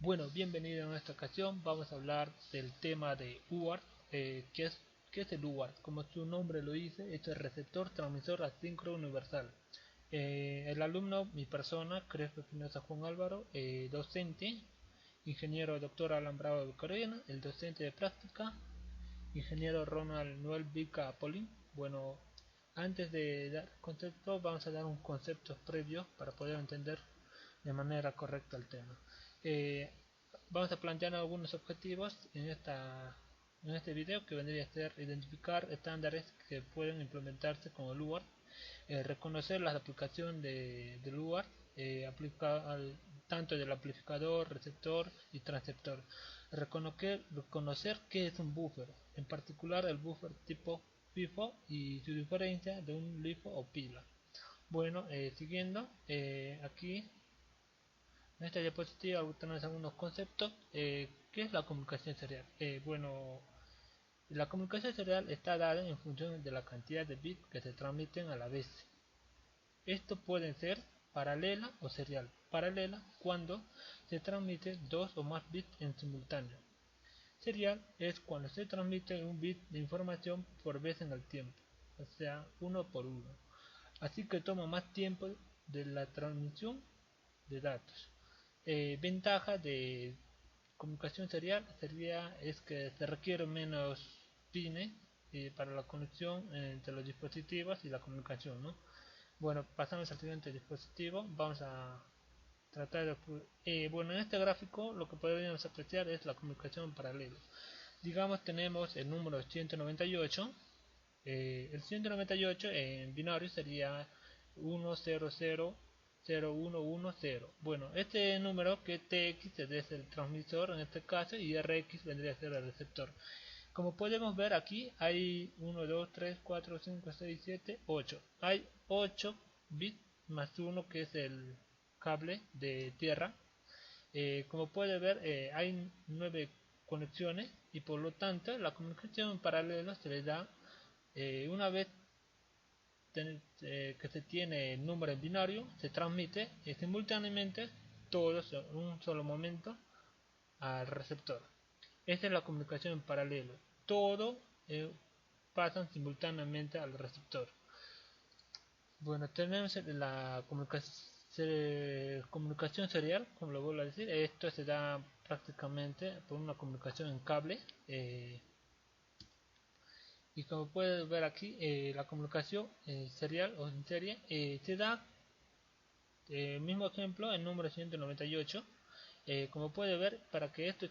Bueno, bienvenido. En esta ocasión vamos a hablar del tema de UART. ¿Qué es el UART? Como su nombre lo dice, es el receptor transmisor asíncrono universal. El alumno, mi persona, Crespo Espinosa Juan Álvaro, docente, ingeniero doctor Alan Bravo de Corena, el docente de práctica, ingeniero Ronald Noel Vica Polín. Bueno, antes de dar concepto, vamos a dar un concepto previo para poder entender de manera correcta el tema. Eh, Vamos a plantear algunos objetivos en este video, que vendría a ser identificar estándares que pueden implementarse con el UART, reconocer la aplicación del UART, tanto del amplificador, receptor y transceptor, reconocer qué es un buffer, en particular el buffer tipo FIFO y su diferencia de un LIFO o pila. Bueno, siguiendo, aquí en esta diapositiva tenemos algunos conceptos. ¿Qué es la comunicación serial? Bueno, la comunicación serial está dada en función de la cantidad de bits que se transmiten a la vez. Esto puede ser paralela o serial. Paralela cuando se transmite dos o más bits en simultáneo. Serial es cuando se transmite un bit de información por vez en el tiempo, o sea, uno por uno. Así que toma más tiempo de la transmisión de datos. Ventaja de comunicación serial es que se requiere menos pines para la conexión entre los dispositivos y la comunicación, ¿no? Bueno, pasamos al siguiente dispositivo. Vamos a tratar de... bueno, en este gráfico lo que podríamos apreciar es la comunicación en paralelo. Digamos, tenemos el número 198. El 198 en binario sería 1000110. Bueno, este número, que TX es el transmisor en este caso y RX vendría a ser el receptor. Como podemos ver aquí hay 1, 2, 3, 4, 5, 6, 7, 8. Hay 8 bits más 1 que es el cable de tierra. Como puede ver, hay 9 conexiones y por lo tanto la comunicación en paralelo se le da una vez que se tiene el número en binario, se transmite simultáneamente todos en un solo momento al receptor. Esta es la comunicación en paralelo. Todo pasan simultáneamente al receptor. Bueno, tenemos la comunicación serial, como lo vuelvo a decir. Esto se da prácticamente por una comunicación en cable. Y como puedes ver aquí, la comunicación serial o en serie se da, mismo ejemplo, el número 198. Como puede ver, para que esto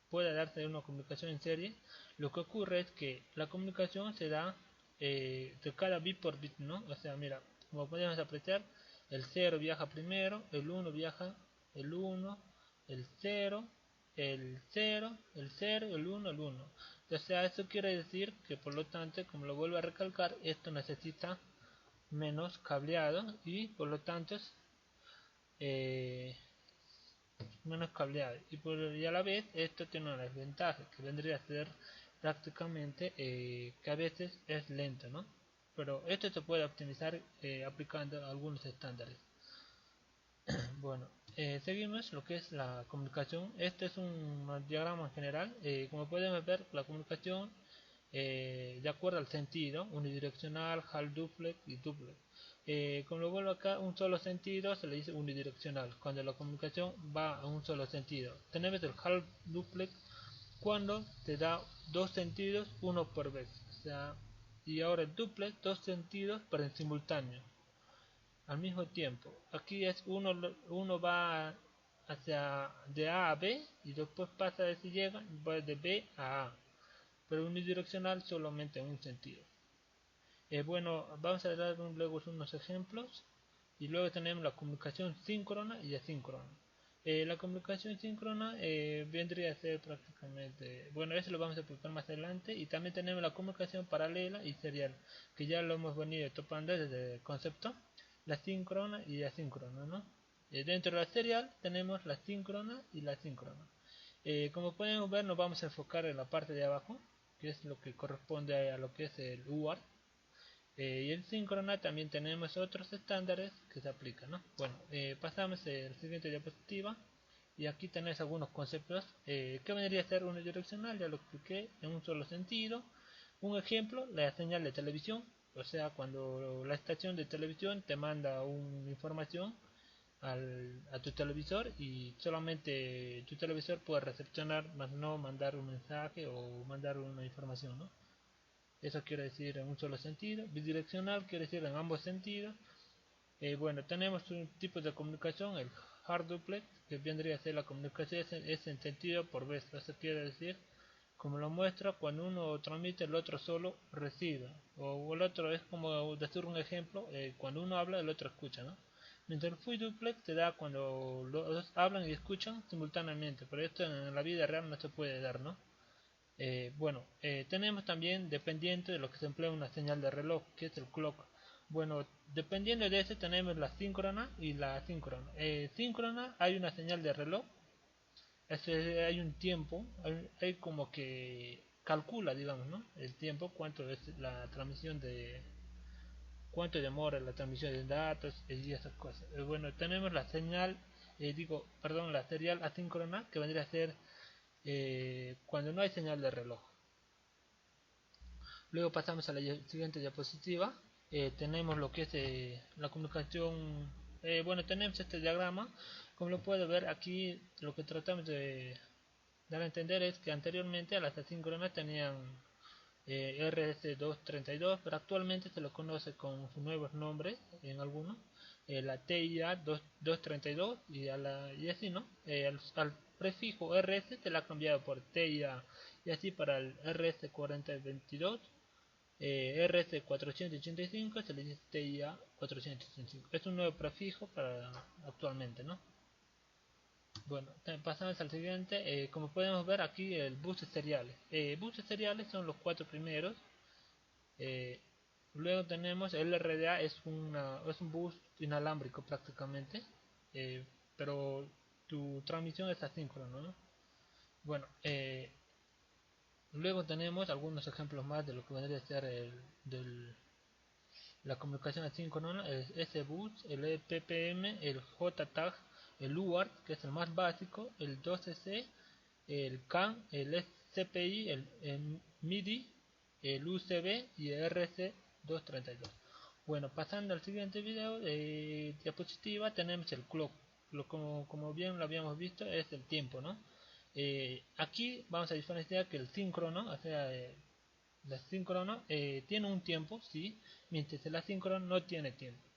pueda darse una comunicación en serie, lo que ocurre es que la comunicación se da de cada bit por bit, ¿no? O sea, mira, como podemos apreciar, el 0 viaja primero, el 1 viaja el 1, el 0, el 0, el 0, el 1, el 1. O sea, eso quiere decir que, por lo tanto, como lo vuelvo a recalcar, esto necesita menos cableado y por lo tanto eh, menos cableado, y a la vez esto tiene una desventaja que vendría a ser prácticamente que a veces es lento, ¿no? Pero esto se puede optimizar aplicando algunos estándares. Bueno, seguimos lo que es la comunicación. Este es un diagrama general. Como podemos ver, la comunicación de acuerdo al sentido, unidireccional, half duplex y duplex. Como lo vuelvo acá, un solo sentido se le dice unidireccional, cuando la comunicación va a un solo sentido. Tenemos el half duplex cuando te da dos sentidos, uno por vez. O sea, y ahora el duplex, dos sentidos, pero en simultáneo al mismo tiempo. Aquí es uno va hacia de A a B y después pasa de si llega, va de B a A, pero unidireccional solamente en un sentido. Bueno, vamos a dar luego unos ejemplos y luego tenemos la comunicación síncrona y asíncrona. La comunicación síncrona vendría a ser prácticamente, bueno, eso lo vamos a explicar más adelante, y también tenemos la comunicación paralela y serial, que ya lo hemos venido topando desde el concepto, la síncrona y asíncrona, ¿no? Dentro de la serial tenemos la síncrona y la asíncrona. Como pueden ver, nos vamos a enfocar en la parte de abajo, que es lo que corresponde a lo que es el UART. Y el síncrona también tenemos otros estándares que se aplican, ¿no? Bueno, pasamos a la siguiente diapositiva. Y aquí tenéis algunos conceptos. ¿Qué vendría a ser unidireccional? Ya lo expliqué, en un solo sentido. Un ejemplo, la señal de televisión. O sea, cuando la estación de televisión te manda una información a tu televisor, y solamente tu televisor puede recepcionar, más no mandar un mensaje o mandar una información, ¿no? Eso quiere decir en un solo sentido. Bidireccional quiere decir en ambos sentidos. Bueno, tenemos un tipo de comunicación, el hard duplex, que vendría a ser la comunicación es en sentido por vez. Eso quiere decir, como lo muestra, cuando uno transmite, el otro solo recibe. O el otro es como decir un ejemplo, cuando uno habla, el otro escucha, ¿no? Mientras el full duplex se da cuando los dos hablan y escuchan simultáneamente, pero esto en la vida real no se puede dar, ¿no? Bueno, tenemos también dependiente de lo que se emplea una señal de reloj, que es el clock. Bueno, dependiendo de ese tenemos la síncrona y la asíncrona. Síncrona hay una señal de reloj, hay un tiempo, hay como que calcula, digamos, ¿no? El tiempo, cuánto es la transmisión de, cuánto demora la transmisión de datos y esas cosas. Bueno, tenemos la señal, perdón, la serial asíncrona, que vendría a ser cuando no hay señal de reloj. Luego pasamos a la siguiente diapositiva. Tenemos lo que es la comunicación. Bueno, tenemos este diagrama. Como lo puede ver aquí, lo que tratamos de dar a entender es que anteriormente a las asíncronas tenían RS232, pero actualmente se lo conoce con sus nuevos nombres en algunos. La TIA 232 y así, ¿no? Al prefijo RS se le ha cambiado por TIA, y así para el RS4022, RS485 se le dice TIA 485. Es un nuevo prefijo para actualmente, ¿no? Bueno, pasamos al siguiente. Como podemos ver aquí, el buses seriales. Buses seriales son los cuatro primeros. eh, Luego tenemos el RDA, es un bus inalámbrico prácticamente, pero tu transmisión es asíncrono, ¿no? Bueno, luego tenemos algunos ejemplos más de lo que vendría a ser la comunicación asíncrona: el S-Bus, el EPPM, el JTAG, el UART, que es el más básico, el 2CC, el CAN, el CPI, el MIDI, el UCB y el RC232. Bueno, pasando al siguiente video de diapositiva, tenemos el clock. Como bien lo habíamos visto, es el tiempo, ¿no? Aquí vamos a diferenciar que el síncrono, o sea, el asíncrono tiene un tiempo, sí, mientras el asíncrono no tiene tiempo.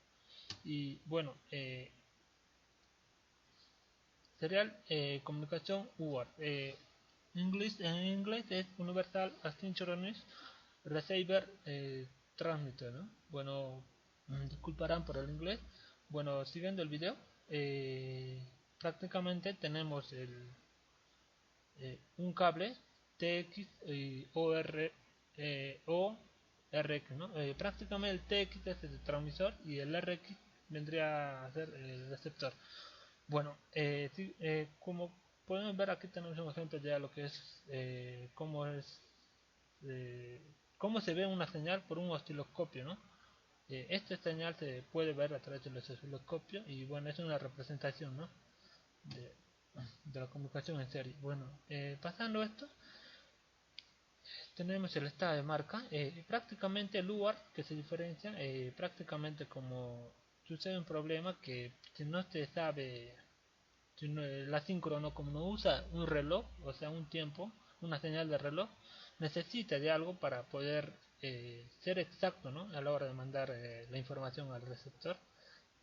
Y bueno, serial comunicación UART. En inglés es Universal Asynchronous Receiver Transmitter, ¿no? Bueno, disculparán por el inglés. Bueno, siguiendo el video, prácticamente tenemos un cable TX y ORX, ¿no? Prácticamente el TX es el transmisor y el RX vendría a ser el receptor. Bueno, sí, como podemos ver, aquí tenemos un ejemplo de lo que es eh, cómo se ve una señal por un osciloscopio, ¿no? Esta señal se puede ver a través de los osciloscopios, y bueno, es una representación, ¿no? de, de la comunicación en serie. Bueno, pasando esto, tenemos el estado de marca. Prácticamente el UART, que se diferencia, prácticamente como sucede un problema que si no se sabe, si no, el asíncrono, como no usa un reloj, o sea un tiempo, una señal de reloj, necesita de algo para poder ser exacto, ¿no? A la hora de mandar la información al receptor.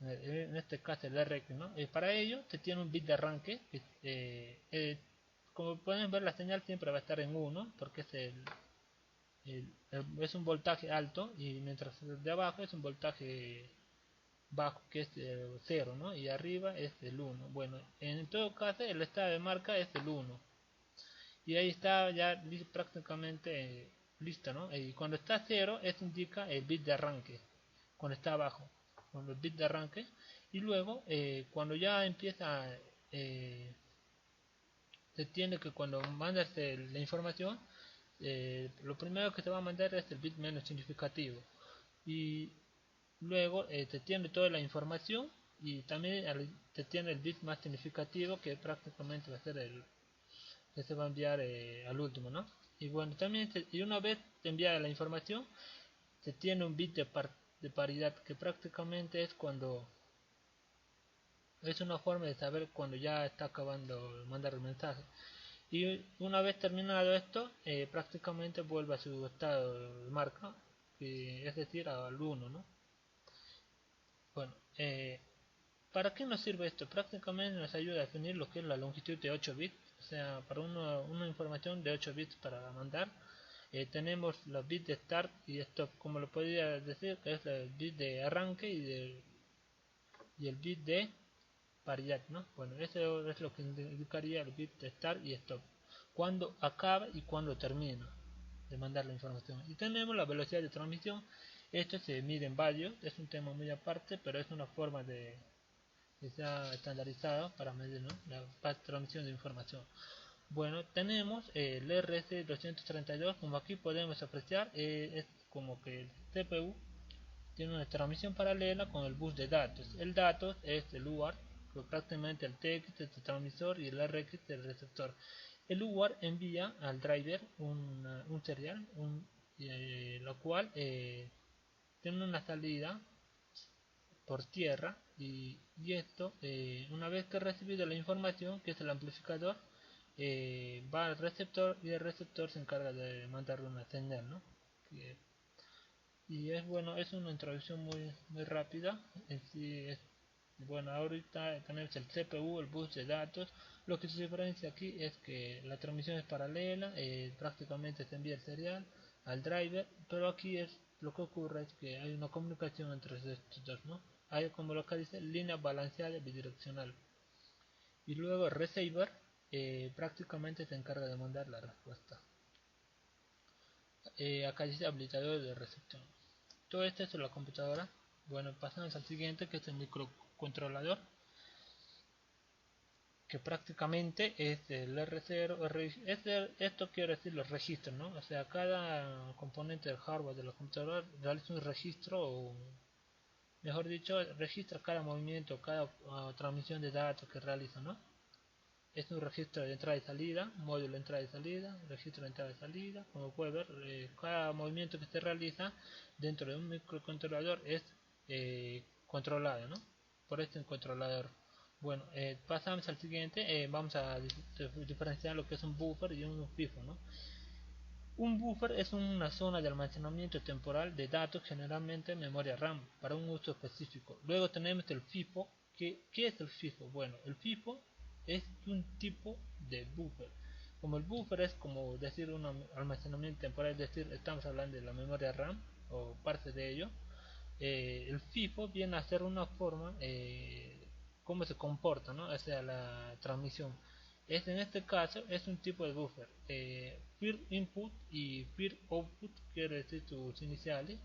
En este caso el RX, ¿no? Para ello se tiene un bit de arranque que, como pueden ver, la señal siempre va a estar en 1, porque es es un voltaje alto, y mientras de abajo es un voltaje bajo, que es 0, ¿no? Y arriba es el 1. Bueno, en todo caso el estado de marca es el 1, y ahí está ya prácticamente lista, ¿no? Y cuando está 0, eso indica el bit de arranque, cuando está abajo, cuando el bit de arranque. Y luego cuando ya empieza, se tiene que, cuando mandas la información, lo primero que te va a mandar es el bit menos significativo, y luego te tiene toda la información, y también te tiene el bit más significativo, que prácticamente va a ser el que se va a enviar al último, ¿no? Y bueno, también y una vez te envía la información, se tiene un bit de paridad, que prácticamente es cuando es una forma de saber cuando ya está acabando de mandar el mensaje. Y una vez terminado esto, prácticamente vuelve a su estado de marca, es decir, al 1, ¿no? Bueno, ¿para qué nos sirve esto? Prácticamente nos ayuda a definir lo que es la longitud de 8 bits, o sea, para una información de 8 bits para mandar. Tenemos los bits de start y stop, como lo podría decir, que es el bit de arranque y el bit de paridad, ¿no? Bueno, eso es lo que indicaría el bit de start y stop, cuando acaba y cuando termina de mandar la información. Y tenemos la velocidad de transmisión. Esto se mide en vatios, es un tema muy aparte, pero es una forma de que sea estandarizado para medir, ¿no?, la transmisión de información. Bueno, tenemos el RC232, como aquí podemos apreciar, es como que el CPU tiene una transmisión paralela con el bus de datos. El datos es el UART, que prácticamente el TX es el transmisor y el RX es el receptor. El UART envía al driver un serial, lo cual tiene una salida por tierra, y esto, una vez que ha recibido la información, que es el amplificador, va al receptor, y el receptor se encarga de mandarle una señal, ¿no? Y es bueno, es una introducción muy rápida. En sí bueno, ahorita tenemos el CPU, el bus de datos. Lo que se diferencia aquí es que la transmisión es paralela, prácticamente se envía el serial al driver, pero aquí lo que ocurre es que hay una comunicación entre estos dos, ¿no? Hay, como lo que dice, línea balanceada bidireccional. Y luego el receiver prácticamente se encarga de mandar la respuesta. Acá dice habilitador de recepción. Todo esto es en la computadora. Bueno, pasamos al siguiente, que es el microcontrolador, que prácticamente es el R0, esto quiere decir los registros, ¿no? O sea, cada componente del hardware de la computadora realiza un registro, o mejor dicho, registra cada movimiento, cada transmisión de datos que realiza, ¿no? Es un registro de entrada y salida, módulo de entrada y salida, registro de entrada y salida. Como puede ver, cada movimiento que se realiza dentro de un microcontrolador es controlado, ¿no?, por este controlador. Bueno, pasamos al siguiente. Vamos a diferenciar lo que es un buffer y un FIFO, ¿no? Un buffer es una zona de almacenamiento temporal de datos, generalmente en memoria RAM, para un uso específico. Luego tenemos el FIFO. ¿Qué es el FIFO? Bueno, el FIFO es un tipo de buffer. Como el buffer es como decir un almacenamiento temporal, es decir, estamos hablando de la memoria RAM o parte de ello. El FIFO viene a ser una forma, cómo se comporta, ¿no?, o sea, la transmisión. En este caso es un tipo de buffer. First Input y First Output quiere decir sus iniciales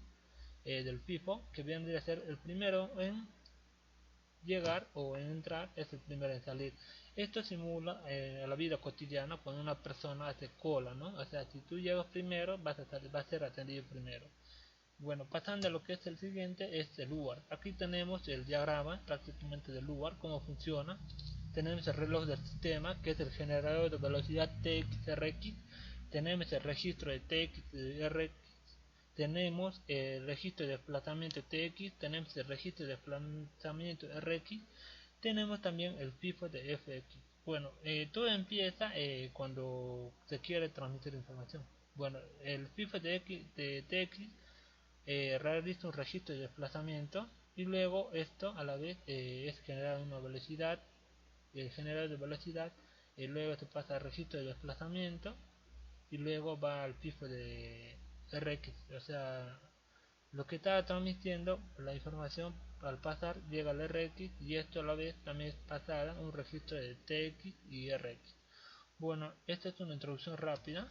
del FIFO, que viene a ser el primero en llegar o en entrar, es el primero en salir. Esto simula a la vida cotidiana cuando una persona hace cola, ¿no? O sea, si tú llegas primero, vas a ser atendido primero. Bueno, pasando a lo que es el siguiente, es el UART. Aquí tenemos el diagrama prácticamente del UART, cómo funciona. Tenemos el reloj del sistema, que es el generador de velocidad TX-RX. Tenemos el registro de TX-RX. Tenemos el registro de desplazamiento TX. Tenemos el registro de desplazamiento RX. Tenemos también el FIFO de FX. Bueno, todo empieza cuando se quiere transmitir información. Bueno, el FIFO de TX realiza un registro de desplazamiento, y luego esto a la vez es generar una velocidad, generador de velocidad, y luego se pasa al registro de desplazamiento, y luego va al FIFO de RX. O sea, lo que está transmitiendo la información al pasar llega al RX, y esto a la vez también es pasada a un registro de TX y RX. Bueno, esta es una introducción rápida.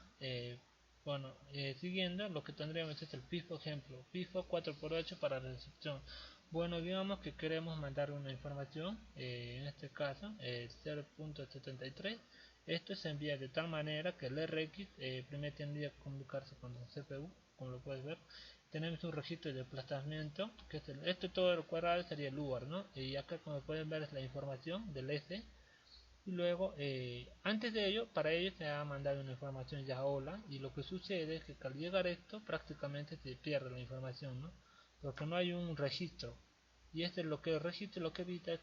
Bueno, siguiendo, lo que tendríamos es el FIFO ejemplo, FIFO 4x8 para recepción. Bueno, digamos que queremos mandar una información, en este caso el 0.73. Esto se envía de tal manera que el RX primero tendría que comunicarse con el CPU, como lo puedes ver. tenemos un registro de desplazamiento, que es esto todo el cuadrado sería el lugar, ¿no? Y acá como pueden ver es la información del S. Y luego, antes de ello, para ello se ha mandado una información ya hola, y lo que sucede es que al llegar esto prácticamente se pierde la información, ¿no? Porque no hay un registro, y este es lo que el registro lo que evita es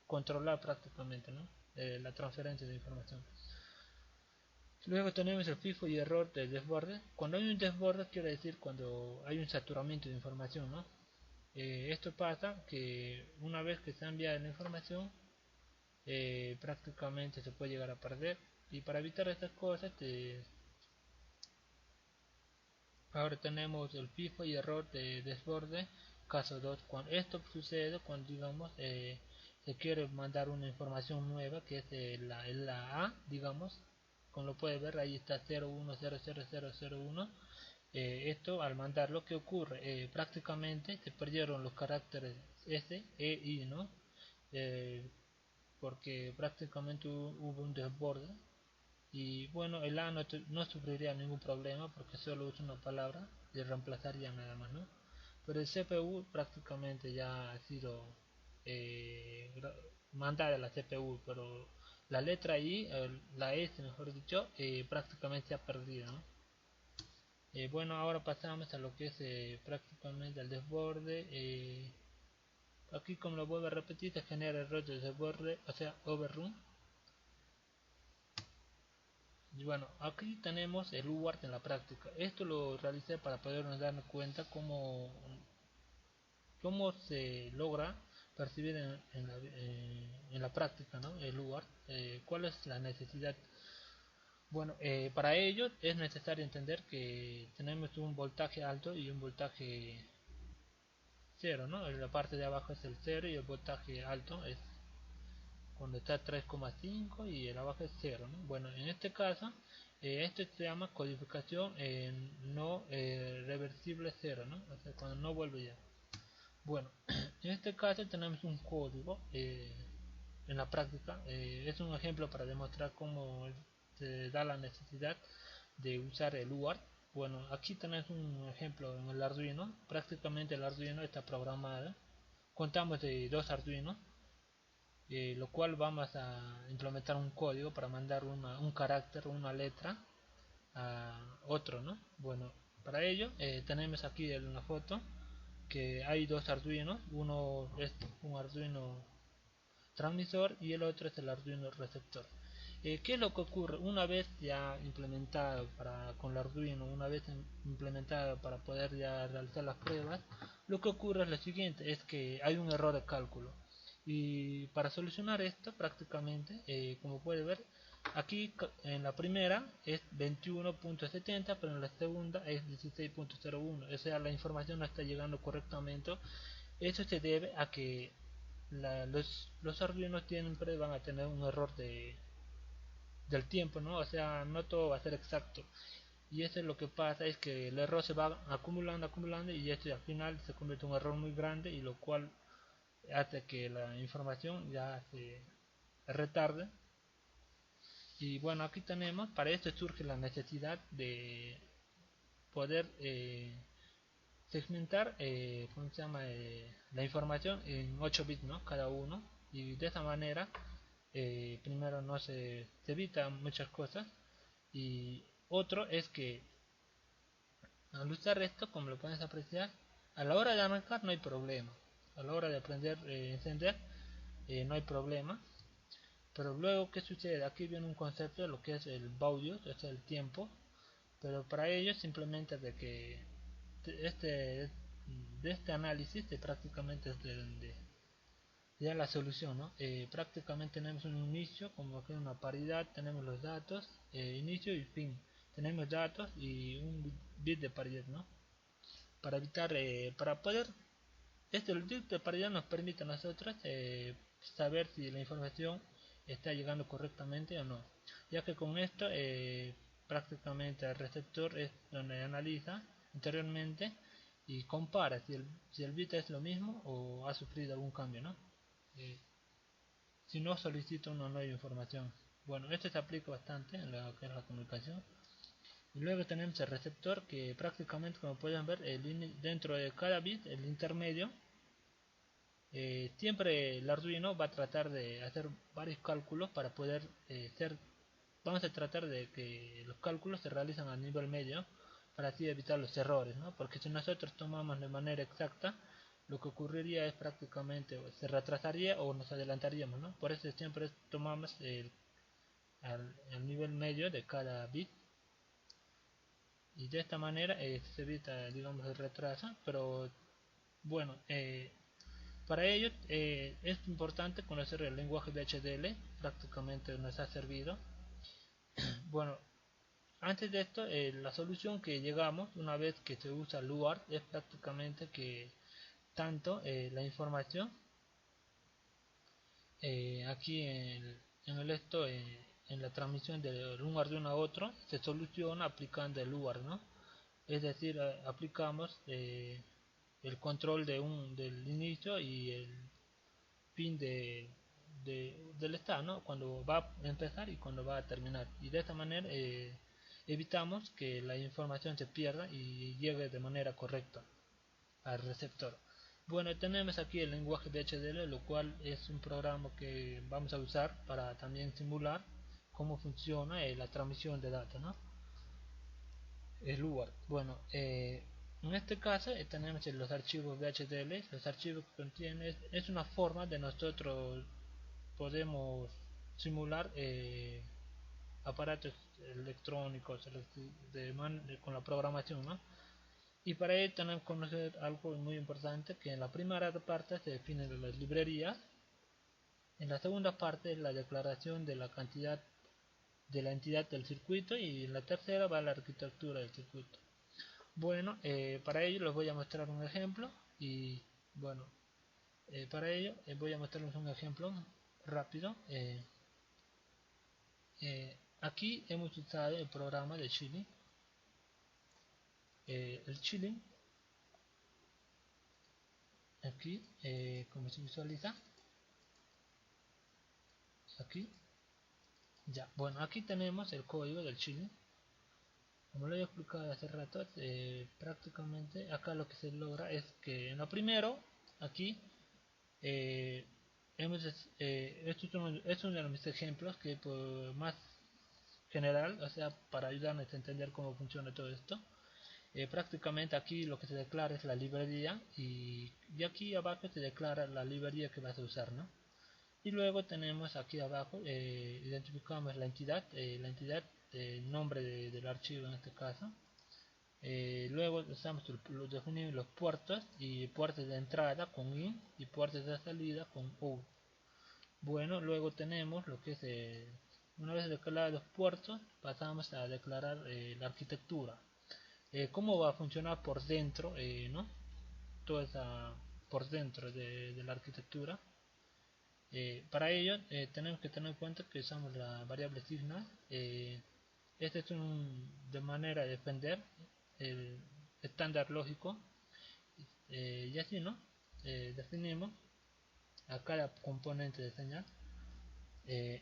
controlar prácticamente, ¿no? La transferencia de información. Luego tenemos el FIFO y error de desborde. Cuando hay un desborde quiere decir cuando hay un saturamiento de información, ¿no? Esto pasa que una vez que se envía la información, prácticamente se puede llegar a perder, y para evitar estas cosas ahora tenemos el FIFO y error de desborde caso 2. Cuando esto sucede cuando digamos se quiere mandar una información nueva que es la A, digamos, como lo puede ver ahí está 01000001. Esto al mandarlo, ¿qué ocurre? Prácticamente se perdieron los caracteres S, E, I, ¿no? Eh, Porque prácticamente hubo un desborde, y bueno, el A no sufriría ningún problema porque solo usa una palabra y reemplazaría nada más, ¿no? Pero el CPU prácticamente ya ha sido mandada a la CPU, pero la letra I, la S mejor dicho, prácticamente se ha perdido, ¿no? Bueno, ahora pasamos a lo que es prácticamente el desborde. Aquí, como lo vuelvo a repetir, se genera error de desborde, o sea, overrun. Y bueno, aquí tenemos el UART en la práctica. Esto lo realicé para podernos dar cuenta cómo se logra percibir en la práctica, ¿no? El UART, cuál es la necesidad. Bueno, para ello es necesario entender que tenemos un voltaje alto y un voltaje cero, ¿no? En la parte de abajo es el cero y el voltaje alto es cuando está 3,5 y el abajo es 0, ¿no? Bueno, en este caso esto se llama codificación no reversible 0, ¿no? O sea, cuando no vuelve ya. Bueno, en este caso tenemos un código en la práctica. Es un ejemplo para demostrar cómo se da la necesidad de usar el UART. Bueno, aquí tenemos un ejemplo en el Arduino. Prácticamente el Arduino está programado. Contamos de dos Arduinos, lo cual vamos a implementar un código para mandar un carácter, una letra a otro, ¿no? Bueno, para ello tenemos aquí en la foto que hay dos Arduinos, uno es un Arduino transmisor y el otro es el Arduino receptor. ¿Qué es lo que ocurre? Una vez ya implementado con el Arduino, una vez implementado para poder ya realizar las pruebas, lo que ocurre es lo siguiente, es que hay un error de cálculo. Y para solucionar esto prácticamente, como puede ver, aquí en la primera es 21.70, pero en la segunda es 16.01, o sea, la información no está llegando correctamente. Eso se debe a que los Arduinos siempre van a tener un error del tiempo, ¿no? O sea, no todo va a ser exacto. Y eso es lo que pasa, es que el error se va acumulando y esto al final se convierte en un error muy grande, y lo cual hace que la información ya se retarde. Y bueno, aquí tenemos, para esto surge la necesidad de poder segmentar ¿cómo se llama? La información en 8 bits, ¿no? Cada uno, y de esa manera primero no se evita muchas cosas, y otro es que al usar esto, como lo puedes apreciar, a la hora de arrancar no hay problema, a la hora de aprender encender no hay problema. Pero luego, ¿qué sucede? Aquí viene un concepto de lo que es el baudio, o sea, el tiempo. Pero para ello simplemente de que este, de este análisis prácticamente es de donde ya la solución, ¿no? Prácticamente tenemos un inicio, como que una paridad, tenemos los datos, inicio y fin. Tenemos datos y un bit de paridad, ¿no? Para evitar, para poder, el bit de paridad nos permite a nosotros saber si la información está llegando correctamente o no, ya que con esto prácticamente el receptor es donde analiza anteriormente y compara si el bit es lo mismo o ha sufrido algún cambio, ¿no? Eh, si no, solicita una nueva información. Bueno, esto se aplica bastante en lo que es la comunicación. Y luego tenemos el receptor, que prácticamente, como pueden ver, dentro de cada bit, el intermedio, siempre el Arduino va a tratar de hacer varios cálculos para poder vamos a tratar de que los cálculos se realicen a nivel medio para así evitar los errores, ¿no? Porque si nosotros tomamos de manera exacta, lo que ocurriría es prácticamente se retrasaría o nos adelantaríamos, ¿no? Por eso siempre tomamos el nivel medio de cada bit, y de esta manera se evita, digamos, el retraso. Pero bueno, para ello es importante conocer el lenguaje de HDL, prácticamente nos ha servido. Bueno, antes de esto, la solución que llegamos una vez que se usa LUART es prácticamente que tanto la información aquí en el esto en la transmisión de un Arduino a otro se soluciona aplicando el LUART, ¿no? Es decir, aplicamos el control del inicio y el fin del estado, ¿no? Cuando va a empezar y cuando va a terminar, y de esta manera evitamos que la información se pierda y llegue de manera correcta al receptor. Bueno, tenemos aquí el lenguaje de HDL, lo cual es un programa que vamos a usar para también simular cómo funciona la transmisión de datos, ¿no? El UART. Bueno, en este caso tenemos los archivos de HDL. Los archivos que contiene es una forma de nosotros podemos simular aparatos electrónicos con la programación, ¿no? Y para ello tenemos que conocer algo muy importante, que en la primera parte se definen las librerías, en la segunda parte la declaración de la cantidad de la entidad del circuito, y en la tercera va la arquitectura del circuito. Bueno, para ello les voy a mostrar un ejemplo, y bueno, para ello voy a mostrarles un ejemplo rápido. Aquí hemos usado el programa de Chilling. El Chilling, aquí, como se visualiza, aquí, ya. Bueno, aquí tenemos el código del Chilling. Como lo he explicado hace rato, prácticamente acá lo que se logra es que en lo primero, aquí, eh, esto es uno de mis ejemplos que por más general, o sea, para ayudarnos a entender cómo funciona todo esto. Prácticamente aquí lo que se declara es la librería, y aquí abajo se declara la librería que vas a usar, ¿no? Y luego tenemos aquí abajo, identificamos la entidad, el nombre del archivo en este caso. Luego definimos los puertos, y puertos de entrada con IN y puertos de salida con OUT. Bueno, luego tenemos lo que es, una vez declarados los puertos, pasamos a declarar la arquitectura. Cómo va a funcionar por dentro, ¿no? Toda esa por dentro de la arquitectura. Para ello tenemos que tener en cuenta que usamos la variable signal. Este es de manera de defender el estándar lógico, y así, ¿no? Definimos a cada componente de señal. Eh,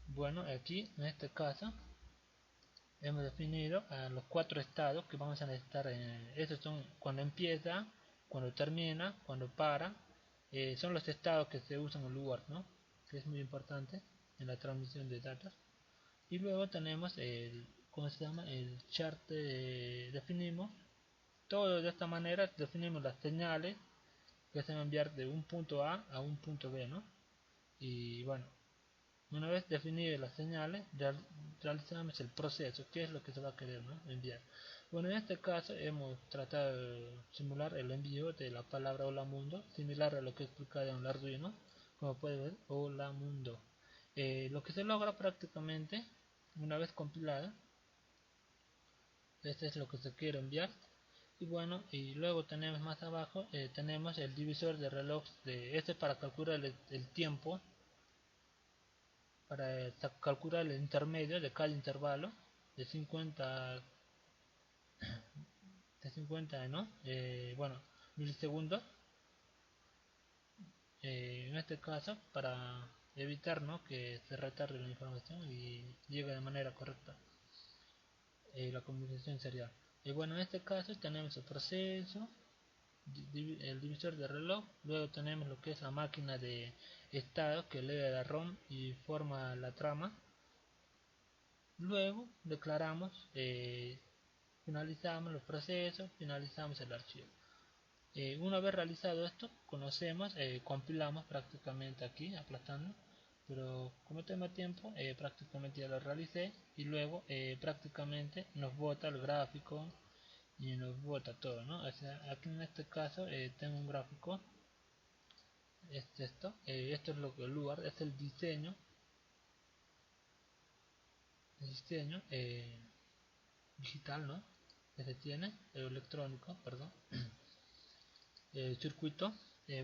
bueno, aquí en este caso hemos definido a los 4 estados que vamos a necesitar. Estos son cuando empieza, cuando termina, cuando para. Son los estados que se usan en el lugar, ¿no? Que es muy importante en la transmisión de datos. Y luego tenemos ¿cómo se llama? El chart. Definimos todo de esta manera, definimos las señales que se van a enviar de un punto A un punto B, ¿no? Y bueno, una vez definidas las señales, realizamos el proceso, que es lo que se va a querer, ¿no? Enviar. Bueno, en este caso hemos tratado de simular el envío de la palabra hola mundo, similar a lo que he explicado en el Arduino. Como puede ver, hola mundo. Lo que se logra prácticamente, una vez compilada, este es lo que se quiere enviar. Y bueno, y luego tenemos más abajo, tenemos el divisor de reloj, este para calcular el tiempo, para calcular el intermedio de cada intervalo de 50, ¿no? Bueno, milisegundos. En este caso, para evitar, ¿no?, que se retarde la información y llegue de manera correcta. la comunicación serial. Y bueno, en este caso tenemos el proceso, el divisor de reloj, luego tenemos lo que es la máquina de estado que lee la ROM y forma la trama. Luego declaramos, finalizamos los procesos, finalizamos el archivo. Una vez realizado esto, conocemos, compilamos prácticamente aquí, aplastando, pero como tengo tiempo, prácticamente ya lo realicé y luego prácticamente nos bota el gráfico y nos bota todo, ¿no? O sea, aquí en este caso tengo un gráfico, esto es lo que el lugar, es el diseño digital, ¿no? Que se tiene, electrónico, perdón. Circuito.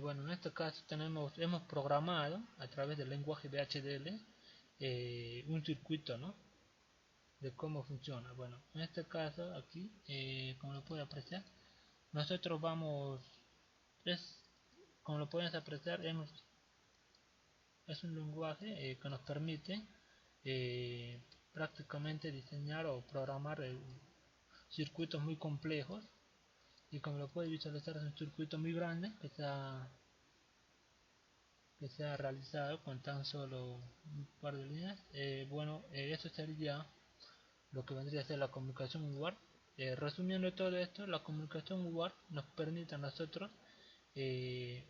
Bueno, en este caso hemos programado a través del lenguaje de HDL un circuito, ¿no? De cómo funciona. Bueno, en este caso aquí, como lo pueden apreciar, nosotros vamos, es, como lo pueden apreciar, es un lenguaje que nos permite eh, prácticamente diseñar o programar circuitos muy complejos, y como lo puede visualizar es un circuito muy grande que se ha realizado con tan solo un par de líneas. Bueno, eso sería lo que vendría a ser la comunicación UART. Resumiendo todo esto, la comunicación UART nos permite a nosotros eh,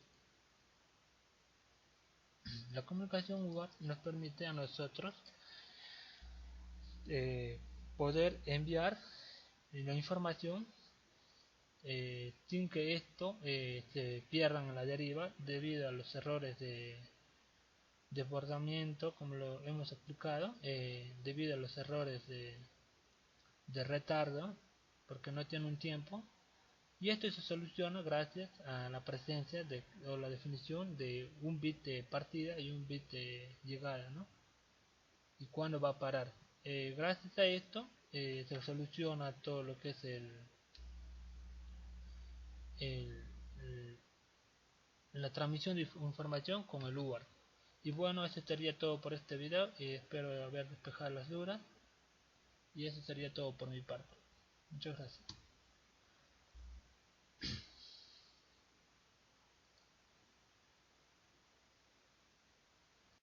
la comunicación UART nos permite a nosotros eh, poder enviar la información sin que esto se pierdan en la deriva debido a los errores de desbordamiento, como lo hemos explicado, debido a los errores de retardo, porque no tiene un tiempo, y esto se soluciona gracias a la presencia o la definición de un bit de partida y un bit de llegada, ¿no? Y cuándo va a parar. Gracias a esto se soluciona todo lo que es el, el- la transmisión de información con el UART. Y bueno, eso sería todo por este video, y espero haber despejado las dudas, y eso sería todo por mi parte. Muchas gracias.